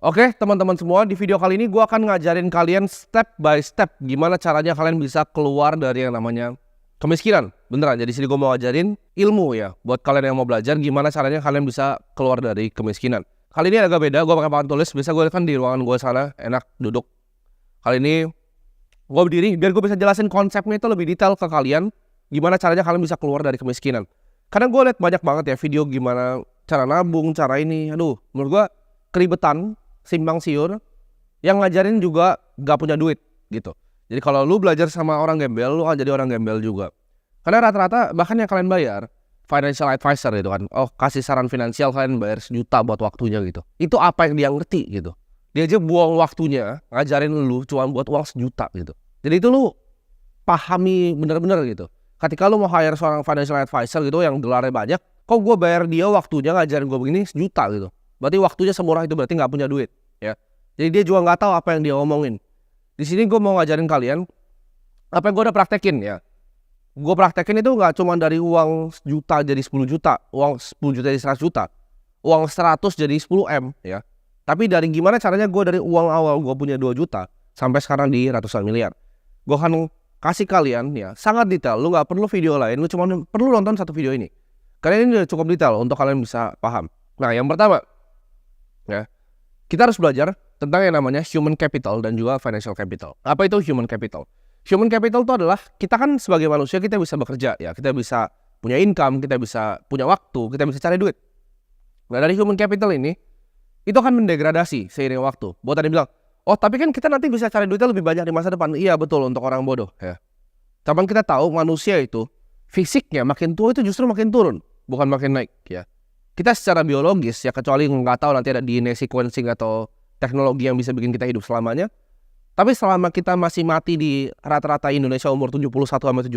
Oke, teman-teman semua, di video kali ini gue akan ngajarin kalian step by step gimana caranya kalian bisa keluar dari yang namanya kemiskinan. Beneran, jadi sini gue mau ngajarin ilmu ya, buat kalian yang mau belajar gimana caranya kalian bisa keluar dari kemiskinan. Kali ini agak beda, gue pakai papan tulis, biasa gue kan di ruangan gue sana, enak duduk. Kali ini gue berdiri, biar gue bisa jelasin konsepnya itu lebih detail ke kalian, gimana caranya kalian bisa keluar dari kemiskinan. Karena gue liat banyak banget ya video gimana cara nabung, cara ini, aduh, menurut gue keribetan, simpang siur, yang ngajarin juga gak punya duit gitu. Jadi kalau lu belajar sama orang gembel, lu akan jadi orang gembel juga. Karena rata-rata bahkan yang kalian bayar financial advisor gitu kan, oh kasih saran finansial kalian bayar 1 juta buat waktunya gitu. Itu apa yang dia ngerti gitu. Dia aja buang waktunya ngajarin lu cuma buat uang 1 juta gitu. Jadi itu lu pahami bener-bener gitu. Ketika lu mau hire seorang financial advisor gitu yang gelarnya banyak, kok gue bayar dia waktunya ngajarin gue begini 1 juta gitu. Berarti waktunya semurah itu, berarti nggak punya duit ya. Jadi dia juga nggak tahu apa yang dia omongin. Di sini gue mau ngajarin kalian apa yang gue udah praktekin ya. Gue praktekin itu nggak cuma dari uang 1 juta jadi 10 juta, uang 10 juta jadi 100 juta, uang 100 jadi 10 M ya. Tapi dari gimana caranya gue dari uang awal gue punya 2 juta sampai sekarang di ratusan miliar. Gue akan kasih kalian ya sangat detail. Lu nggak perlu video lain, lu cuma perlu nonton satu video ini. Karena ini udah cukup detail untuk kalian bisa paham. Nah yang pertama ya, kita harus belajar tentang yang namanya human capital dan juga financial capital. Apa itu human capital? Human capital itu adalah kita kan sebagai manusia kita bisa bekerja ya, kita bisa punya income, kita bisa punya waktu, kita bisa cari duit. Nah dari human capital ini itu akan mendegradasi seiring waktu. Buat tadi bilang, oh tapi kan kita nanti bisa cari duitnya lebih banyak di masa depan. Iya betul, untuk orang bodoh ya. Tapi kita tahu manusia itu fisiknya makin tua itu justru makin turun, bukan makin naik ya. Kita secara biologis ya, kecuali nggak tahu nanti ada DNA sequencing atau teknologi yang bisa bikin kita hidup selamanya. Tapi selama kita masih mati di rata-rata Indonesia umur 71-74,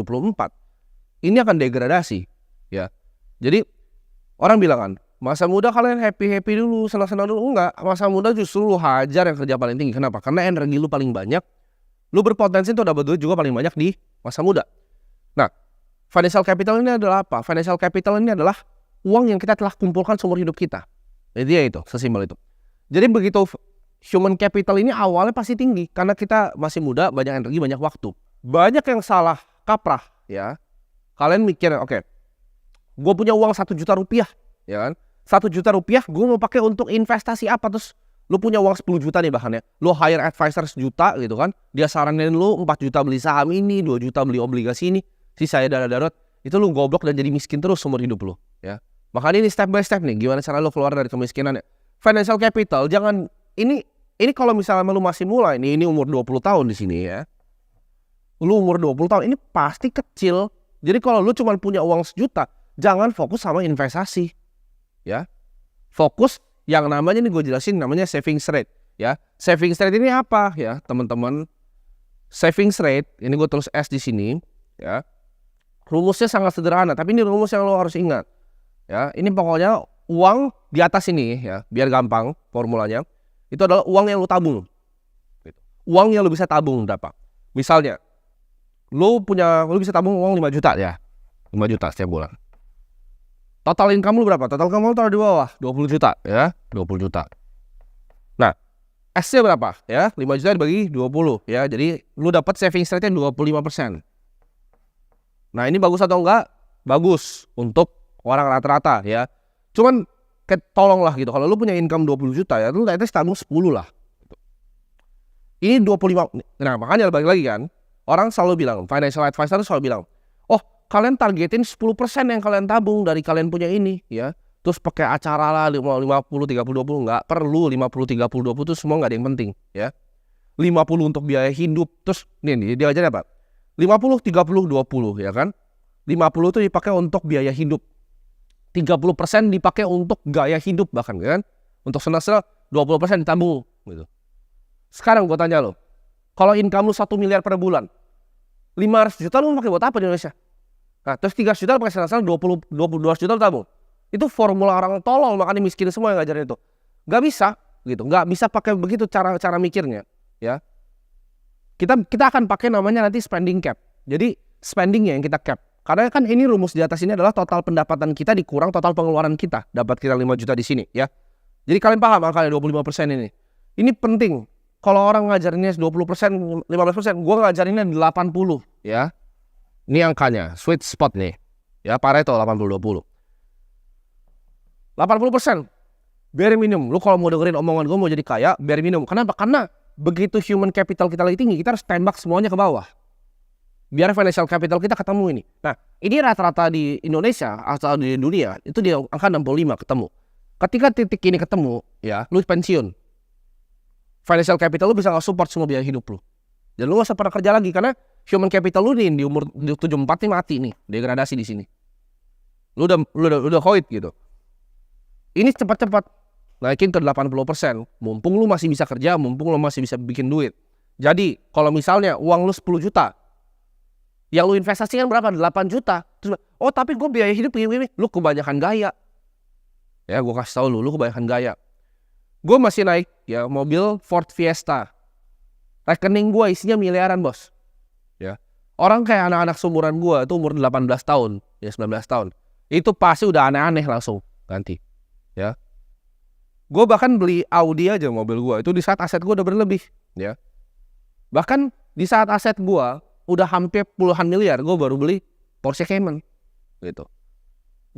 ini akan degradasi ya. Jadi orang bilang kan, masa muda kalian happy-happy dulu, senang-senang dulu. Enggak, masa muda justru lu hajar yang kerja paling tinggi. Kenapa? Karena energi lu paling banyak, lu berpotensi untuk dapat duit juga paling banyak di masa muda. Nah, financial capital ini adalah apa? Financial capital ini adalah uang yang kita telah kumpulkan seumur hidup kita. Jadi ya itu, sesimpel itu. Jadi begitu human capital ini awalnya pasti tinggi karena kita masih muda, banyak energi, banyak waktu. Banyak yang salah kaprah ya. Kalian mikir, oke, gue punya uang 1 juta rupiah, ya kan? 1 juta rupiah gue mau pakai untuk investasi apa? Terus lu punya uang 10 juta nih bahkan ya. Lu hire advisor 1 juta gitu kan. Dia saranin lu 4 juta beli saham ini, 2 juta beli obligasi ini. Sisanya dana darurat. Itu lu goblok dan jadi miskin terus seumur hidup lu ya. Makanya ini step by step nih, gimana cara lo keluar dari kemiskinan ya. Financial capital, jangan, ini kalau misalnya lo masih mulai nih, ini umur 20 tahun di sini ya. Lo umur 20 tahun, ini pasti kecil. Jadi kalau lo cuma punya uang 1 juta, jangan fokus sama investasi. Ya. Fokus yang namanya, ini gue jelasin, namanya savings rate. Ya. Savings rate ini apa ya teman-teman? Savings rate, ini gue tulis S di sini. Ya. Rumusnya sangat sederhana, tapi ini rumus yang lo harus ingat. Ya, ini pokoknya uang di atas ini ya, biar gampang formulanya. Itu adalah uang yang lu tabung. Uang yang lu bisa tabung berapa? Misalnya, lu bisa tabung uang 5 juta ya. 5 juta setiap bulan. Total income lu berapa? Total income lu taruh di bawah, 20 juta ya, 20 juta. Nah, S-nya berapa ya? 5 juta dibagi 20 ya. Jadi lu dapat savings rate-nya 25%. Nah, ini bagus atau enggak? Bagus untuk orang rata-rata ya. Cuman tolonglah gitu, kalau lu punya income 20 juta ya, lu at least tabung 10 lah. Ini 25. Nah makanya balik lagi kan, orang selalu bilang, financial advisor selalu bilang, oh kalian targetin 10% yang kalian tabung dari kalian punya ini ya. Terus pakai acara lah 50, 30, 20. Nggak perlu 50, 30, 20 itu semua nggak ada yang penting ya. 50 untuk biaya hidup. Terus nih dia aja apa? 50, 30, 20 ya kan. 50 itu dipakai untuk biaya hidup, 30% dipakai untuk gaya hidup bahkan kan. Untuk senang-senang 20% ditabung gitu. Sekarang gue tanya lo, kalau income lu 1 miliar per bulan, 500 juta lu pakai buat apa di Indonesia? Nah terus 3 juta pakai senang-senang, 22 juta lu tabung. Itu formula orang tolol, makanya miskin semua yang ngajarin itu. Gak bisa gitu, gak bisa pakai begitu cara mikirnya ya. Kita akan pakai namanya nanti spending cap. Jadi spendingnya yang kita cap. Karena kan ini rumus di atas ini adalah total pendapatan kita dikurang total pengeluaran kita. Dapat kita 5 juta di sini ya. Jadi kalian paham angkanya 25% ini. Ini penting. Kalau orang ngajarinnya 20%, 15%, gue ngajarinnya 80 ya. Ini angkanya, sweet spot nih. Ya, Pareto 80-20. 80%. Bare minimum. Lu kalau mau dengerin omongan gue mau jadi kaya, bare minimum. Kenapa? Karena begitu human capital kita lagi tinggi, kita harus tembak semuanya ke bawah. Biar financial capital kita ketemu ini. Nah, ini rata-rata di Indonesia atau di dunia, itu di angka 65 ketemu. Ketika titik ini ketemu, ya, lu pensiun. Financial capital lu bisa nggak support semua biaya hidup lu. Dan lu nggak usah pernah kerja lagi karena human capital lu nih di umur 74 nih mati nih, degradasi di sini. Lu udah koit gitu. Ini cepat-cepat naikin ke 80%. Mumpung lu masih bisa kerja, mumpung lu masih bisa bikin duit. Jadi, kalau misalnya uang lu 10 juta, yang lu investasikan berapa? 8 juta. Terus, oh tapi gue biaya hidup gini, lu kebanyakan gaya. Ya, gue kasih tau lu kebanyakan gaya. Gue masih naik ya mobil Ford Fiesta. Rekening gue isinya miliaran, bos. Ya. Orang kayak anak-anak seumuran gue itu umur 18 tahun, ya 19 tahun. Itu pasti udah aneh-aneh langsung ganti. Ya. Gue bahkan beli Audi aja mobil gue itu di saat aset gue udah berlebih, ya. Bahkan di saat aset gue udah hampir puluhan miliar, gue baru beli Porsche Cayman gitu.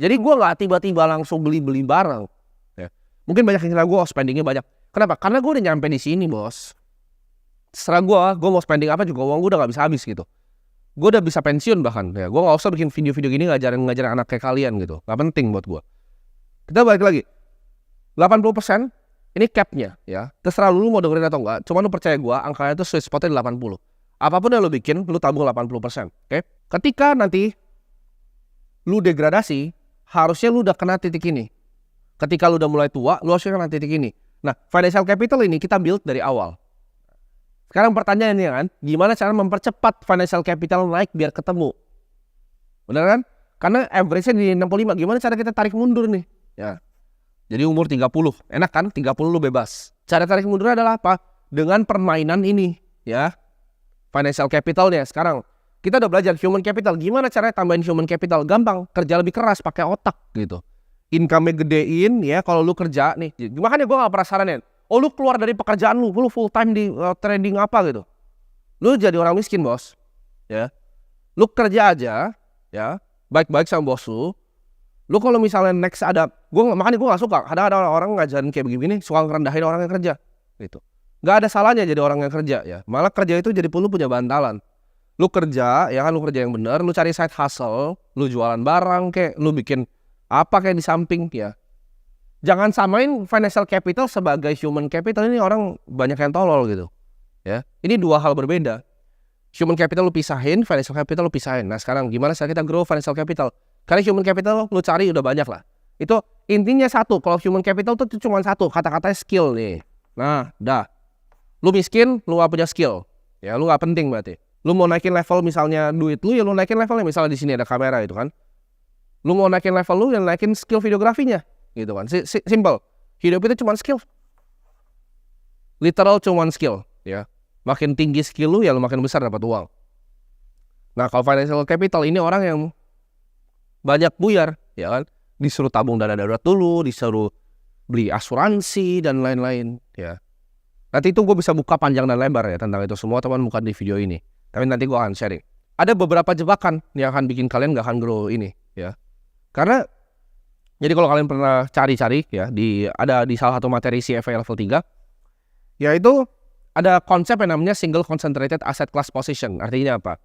Jadi gue nggak tiba-tiba langsung beli barang. Ya. Mungkin banyak yang kira gue spendingnya banyak. Kenapa? Karena gue udah nyampe di sini, bos. Setelah gue mau spending apa juga uang gue udah nggak bisa habis gitu. Gue udah bisa pensiun bahkan. Ya, gue nggak usah bikin video-video gini ngajarin anak kayak kalian gitu. Nggak penting buat gue. Kita balik lagi. 80% ini capnya ya. Terserah lu mau dengerin atau enggak. Cuma lu percaya gue, angkanya itu sweet spotnya 80. Apapun yang lu bikin, lu tabung 80%. Oke? Ketika nanti lu degradasi, harusnya lu udah kena titik ini. Ketika lu udah mulai tua, lu harusnya kena titik ini. Nah, financial capital ini kita build dari awal. Sekarang pertanyaannya kan, gimana cara mempercepat financial capital naik biar ketemu? Bener kan? Karena average-nya di 65. Gimana cara kita tarik mundur nih? Ya. Jadi umur 30. Enak kan? 30 lu bebas. Cara tarik mundur adalah apa? Dengan permainan ini. Ya. Financial capitalnya. Sekarang kita udah belajar human capital. Gimana caranya tambahin human capital? Gampang. Kerja lebih keras pakai otak gitu. Income-nya gedein ya kalau lu kerja nih. Makanya gue gak pernah saranin. Oh lu keluar dari pekerjaan lu full time di trading apa gitu. Lu jadi orang miskin, bos. Ya. Lu kerja aja ya. Baik-baik sama bos lu. Lu kalau misalnya next ada, makanya gue gak suka. Ada orang ngajarin kayak begini, suka ngerendahin orang yang kerja gitu. Gak ada salahnya jadi orang yang kerja ya. Malah kerja itu jadi lu punya bantalan. Lu kerja, ya kan lu kerja yang bener. Lu cari side hustle. Lu jualan barang kayak, lu bikin apa kayak di samping ya. Jangan samain financial capital sebagai human capital. Ini orang banyak yang tolol gitu ya. Ini dua hal berbeda. Human capital lu pisahin, financial capital lu pisahin. Nah sekarang gimana cara kita grow financial capital? Karena human capital lu cari udah banyak lah. Itu intinya satu. Kalau human capital itu cuma satu. Kata-katanya skill nih. Nah dah. Lu miskin, lu gak punya skill. Ya lu gak penting berarti. Lu mau naikin level misalnya duit lu, ya lu naikin levelnya. Misalnya di sini ada kamera itu kan. Lu mau naikin level lu, ya naikin skill videografinya. Gitu kan. Simple. Hidup itu cuma skill. Literal cuma skill. Ya. Makin tinggi skill lu, ya lu makin besar dapat uang. Nah kalau financial capital ini orang yang banyak buyar, ya kan, disuruh tabung dana darurat dulu, disuruh beli asuransi dan lain-lain, ya. Nanti itu gue bisa buka panjang dan lebar ya tentang itu semua, teman, bukan di video ini. Tapi nanti gue akan sharing. Ada beberapa jebakan yang akan bikin kalian gak akan grow ini, ya. Karena jadi kalau kalian pernah cari-cari ya ada di salah satu materi CFA level 3, yaitu ada konsep yang namanya single concentrated asset class position. Artinya apa?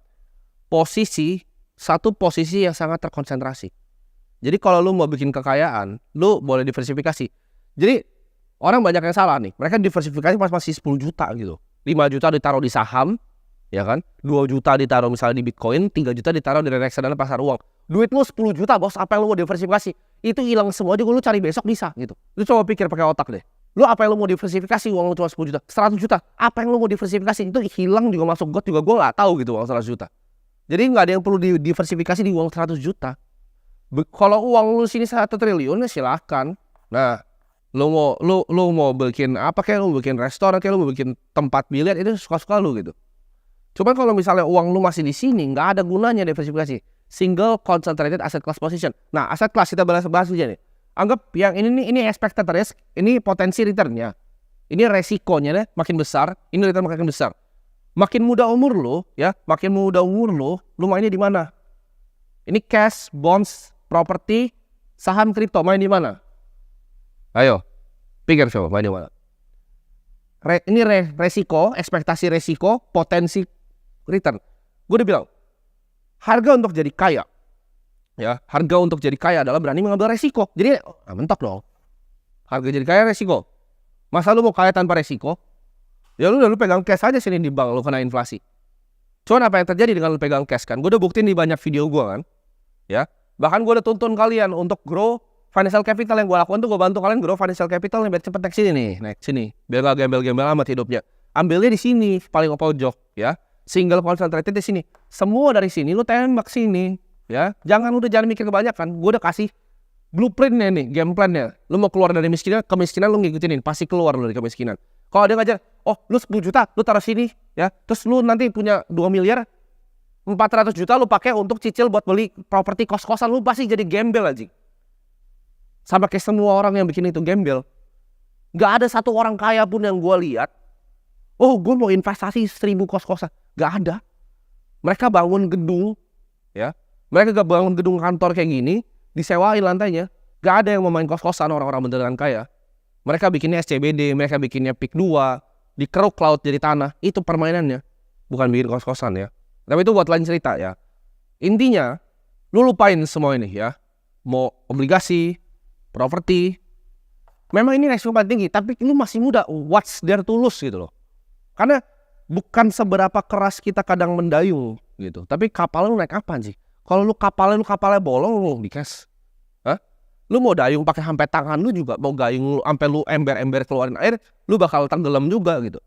Satu posisi yang sangat terkonsentrasi. Jadi kalau lu mau bikin kekayaan, lu boleh diversifikasi. Jadi orang banyak yang salah nih. Mereka diversifikasi pas masih 10 juta gitu. 5 juta ditaruh di saham, ya kan? 2 juta ditaruh misalnya di Bitcoin, 3 juta ditaruh di reksadana pasar uang. Duit lu 10 juta, bos. Apa yang lu mau diversifikasi? Itu hilang semua juga, lu cari besok bisa gitu. Lu coba pikir pakai otak deh. Lu apa yang lu mau diversifikasi uang lu cuma 10 juta, 100 juta. Apa yang lu mau diversifikasi? Itu hilang juga masuk got juga gue gak tahu gitu uang 100 juta. Jadi nggak ada yang perlu diversifikasi di uang 100 juta. Kalau uang lu sini 1 triliun ya silahkan. Nah, lu mau bikin apa kayak lu mau bikin restoran kayak lu mau bikin tempat biliar itu suka-suka lu gitu. Cuman kalau misalnya uang lu masih di sini nggak ada gunanya diversifikasi. Single concentrated asset class position. Nah, aset class kita bahas aja nih. Anggap yang ini expected risk, ini potensi returnnya. Ini resikonya deh makin besar, ini return makin besar. Makin muda umur lo, ya, makin muda umur lo mainnya di mana? Ini cash, bonds, properti, saham, kripto, main di mana? Ayo, pikir coba, main di mana? Ini resiko, ekspektasi resiko, potensi return. Gue udah bilang, harga untuk jadi kaya, ya, harga untuk jadi kaya adalah berani mengambil resiko. Jadi, mentok dong. Harga jadi kaya resiko. Masa lu mau kaya tanpa resiko? Ya lu pegang cash aja sini di bank, lu kena inflasi. Cuman apa yang terjadi dengan lu pegang cash kan? Gue udah buktiin di banyak video gue kan, ya. Bahkan gue udah tuntun kalian untuk grow financial capital. Yang gue lakukan tuh gue bantu kalian grow financial capital biar cepet naik sini nih, naik sini. Biar gak gembel-gembel amat hidupnya. Ambilnya di sini, paling pojok, ya. Single concentrated di sini. Semua dari sini lu tembak sini, ya. Jangan mikir kebanyakan. Gue udah kasih blueprintnya nih, game plannya. Lu mau keluar dari kemiskinan lu ngikutin, pasti keluar lu dari kemiskinan. Kalau dia ngajar, oh lu 10 juta, lu taruh sini, ya. Terus lu nanti punya 2 miliar, 400 juta lu pakai untuk cicil buat beli properti kos-kosan, lu pasti jadi gembel aja. Sama kayak semua orang yang bikin itu gembel. Gak ada satu orang kaya pun yang gue lihat, oh gue mau investasi 1000 kos-kosan. Gak ada. Mereka bangun gedung, ya. Mereka gak bangun gedung kantor kayak gini, disewain lantainya. Gak ada yang mau main kos-kosan orang-orang beneran kaya. Mereka bikinnya SCBD, mereka bikinnya PIK 2, dikeruk laut jadi tanah. Itu permainannya. Bukan bikin kos-kosan ya. Tapi itu buat lain cerita ya. Intinya, lu lupain semua ini ya. Mau obligasi, properti. Memang ini resiko paling tinggi, tapi lu masih muda. What's there to lose gitu loh. Karena bukan seberapa keras kita kadang mendayung gitu. Tapi kapal lu naik apaan sih? Kalau lu kapalnya bolong lu di cash. Hah? Lu mau dayung pakai sampai tangan lu juga, mau gayung lu sampai lu ember-ember keluarin air, lu bakal tenggelam juga gitu.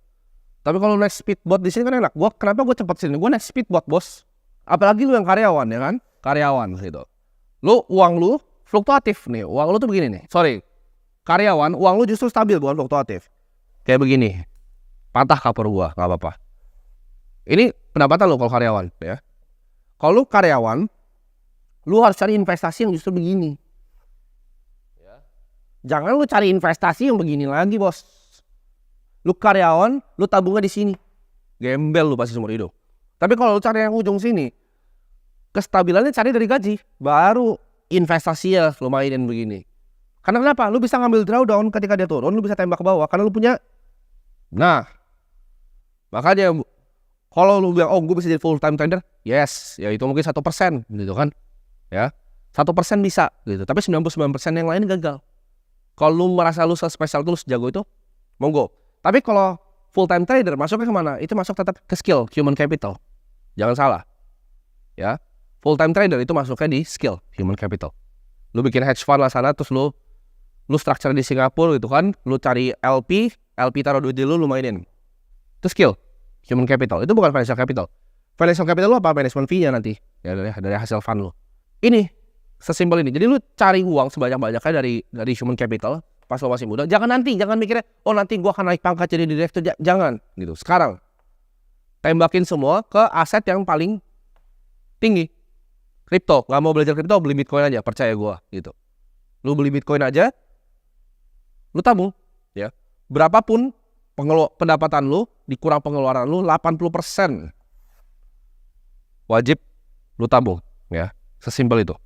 Tapi kalau naik speedboat di sini kan enak. Kenapa gue cepet sini? Gue naik speedboat, bos. Apalagi lu yang karyawan ya kan? Karyawan gitu. Uang lu fluktuatif nih. Uang lu tuh begini nih. Sorry. Karyawan, uang lu justru stabil bukan fluktuatif. Kayak begini. Patah kapur gua, nggak apa-apa. Ini pendapatan lu kalau karyawan ya. Kalau lu karyawan, lu harus cari investasi yang justru begini. Ya. Jangan lu cari investasi yang begini lagi, bos. Lu karyawan, lu tabungnya di sini. Gembel lu pasti seumur hidup. Tapi kalau lu cari yang ujung sini, kestabilannya cari dari gaji. Baru investasi ya lu mainin begini. Karena kenapa? Lu bisa ngambil drawdown ketika dia turun, lu bisa tembak ke bawah. Karena lu punya. Nah, makanya kalau lu bilang, oh gue bisa jadi full time trader, yes, ya itu mungkin 1% gitu kan, ya 1% bisa gitu, tapi 99% yang lain gagal. Kalau lu merasa lu spesial itu, lu sejago itu, monggo. Tapi kalau full time trader masuknya kemana? Itu masuk tetap ke skill, human capital, jangan salah, ya full time trader itu masuknya di skill, human capital. Lu bikin hedge fund lah sana, terus lu structure di Singapura gitu kan, lu cari LP taruh duit di lu mainin, itu skill. Human capital, itu bukan financial capital. Financial capital lu apa? Management fee-nya nanti ya, dari hasil fund lu. Ini sesimpel ini. Jadi lu cari uang sebanyak-banyaknya dari human capital pas lu masih muda. Jangan mikirnya, oh nanti gua akan naik pangkat jadi direktur. Jangan gitu. Sekarang tembakin semua ke aset yang paling tinggi. Kripto. Gak mau belajar kripto, beli Bitcoin aja, percaya gua gitu. Lu beli Bitcoin aja, lu tabung ya. Berapapun pendapatan lu dikurang pengeluaran lu, 80% wajib lu tabung ya. Sesimpel itu.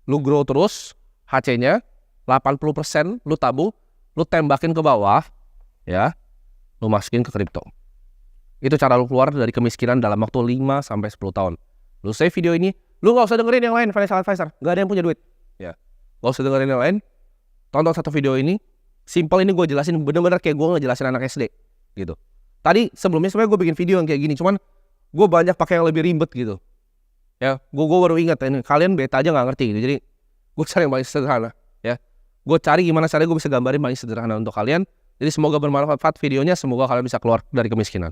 Lu grow terus HC-nya 80% lu tabung, lu tembakin ke bawah ya. Lu masukin ke kripto. Itu cara lu keluar dari kemiskinan dalam waktu 5 sampai 10 tahun. Lu save video ini, lu enggak usah dengerin yang lain financial advisor, enggak ada yang punya duit ya. Enggak usah dengerin yang lain. Tonton satu video ini. Simple, ini gue jelasin bener-bener kayak gue ngejelasin anak SD gitu. Tadi sebelumnya sebenarnya gue bikin video yang kayak gini, cuman gue banyak pakai yang lebih ribet gitu. Ya, gue baru ingat ini, kalian beta aja nggak ngerti gitu. Jadi gue cari yang paling sederhana ya. Gue cari gimana caranya gue bisa gambarin paling sederhana untuk kalian. Jadi semoga bermanfaat videonya, semoga kalian bisa keluar dari kemiskinan.